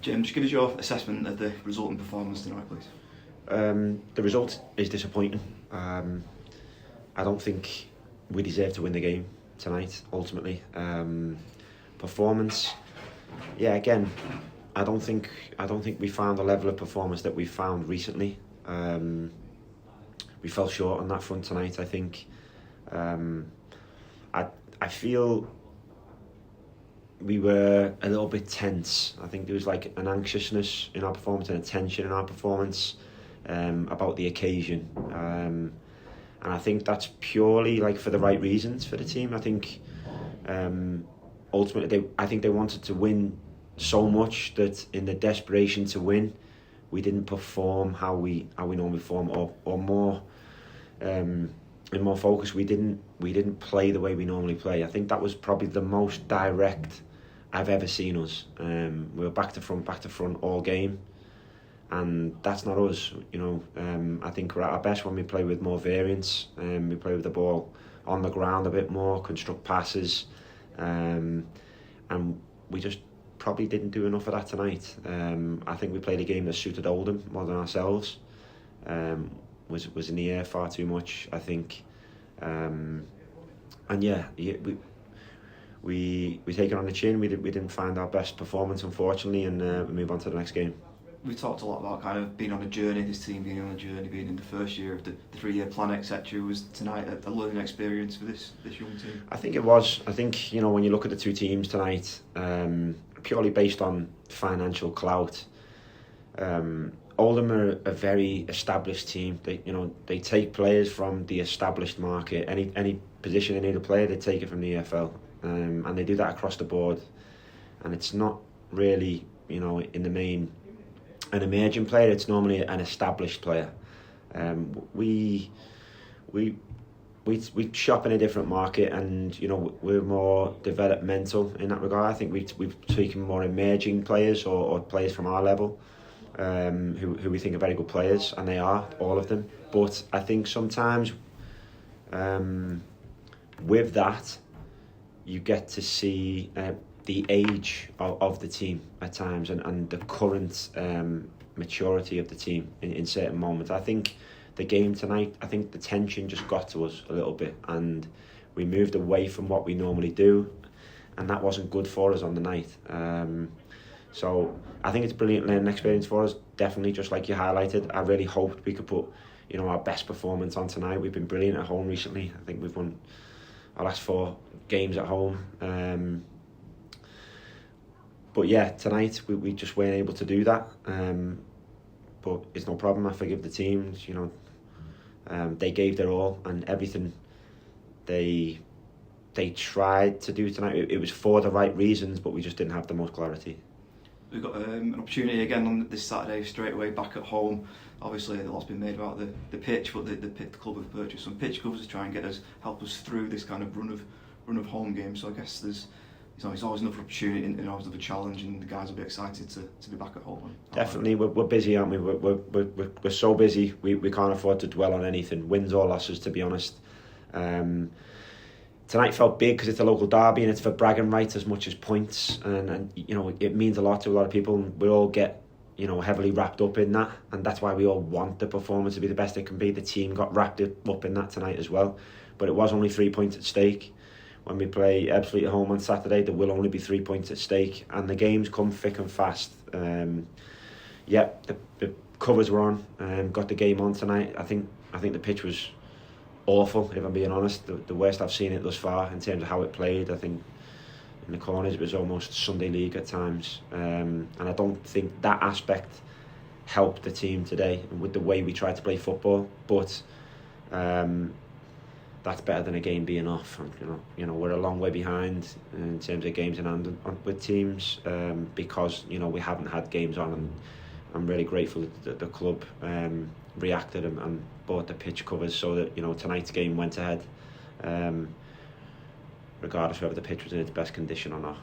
Jim, just give us your assessment of the resulting performance tonight, please. The result is disappointing. I don't think we deserve to win the game tonight, ultimately. Performance, yeah, again, I don't think we found the level of performance that we found recently. We fell short on that front tonight, I think. I feel we were a little bit tense. I think there was like an anxiousness in our performance and a tension in our performance about the occasion. And I think that's purely like for the right reasons for the team. I think ultimately they wanted to win so much that in the desperation to win, we didn't perform how we normally perform, or more in more focus. We didn't play the way we normally play. I think that was probably the most direct I've ever seen us. We were back to front all game, and that's not us. I think we're at our best when we play with more variance. We play with the ball on the ground a bit more, construct passes, and we just probably didn't do enough of that tonight. I think we played a game that suited Oldham more than ourselves. Was in the air far too much, I think. And yeah, we take it on the chin. We didn't find our best performance, unfortunately, and we move on to the next game. We talked a lot about kind of being on a journey, this team being on a journey, being in the first year of the 3-year plan, etc. Was tonight a learning experience for this young team? I think it was. I think, when you look at the two teams tonight, purely based on financial clout, Oldham are a very established team. They take players from the established market. Any position they need a player, they take it from the EFL, and they do that across the board. And it's not really, in the main, an emerging player. It's normally an established player. We shop in a different market, and we're more developmental in that regard. I think we've taken more emerging players or players from our level. Who we think are very good players, and they are, all of them. But I think sometimes with that, you get to see the age of the team at times, and the current maturity of the team in certain moments. I think the game tonight, I think the tension just got to us a little bit, and we moved away from what we normally do, and that wasn't good for us on the night. So I think it's a brilliant learning experience for us, definitely, just like you highlighted. I really hoped we could put our best performance on tonight. We've been brilliant at home recently. I think we've won our last 4 games at home. But yeah, tonight we just weren't able to do that. But it's no problem. I forgive the teams. They gave their all, and everything they tried to do tonight, it was for the right reasons, but we just didn't have the most clarity. We've got an opportunity again on this Saturday, straight away back at home. Obviously, a lot's been made about the pitch, but the club have purchased some pitch covers to try and help us through this kind of run of home games. So I guess there's always another opportunity and always another challenge, and the guys will be excited to be back at home. Definitely, we're busy, aren't we? We're so busy. We can't afford to dwell on anything, wins or losses, to be honest. Tonight felt big because it's a local derby and it's for bragging rights as much as points, and it means a lot to a lot of people, and we all get heavily wrapped up in that, and that's why we all want the performance to be the best it can be. The team got wrapped up in that tonight as well, but it was only 3 points at stake. When we play Ebbsfleet at home on Saturday, there will only be 3 points at stake, and the games come thick and fast. The covers were on, got the game on tonight. I think the pitch was awful, if I'm being honest. The worst I've seen it thus far in terms of how it played. I think in the corners it was almost Sunday League at times, and I don't think that aspect helped the team today with the way we tried to play football. But that's better than a game being off. And, we're a long way behind in terms of games in hand with teams, because we haven't had games on, and I'm really grateful that the club reacted and bought the pitch covers so that tonight's game went ahead, regardless of whether the pitch was in its best condition or not.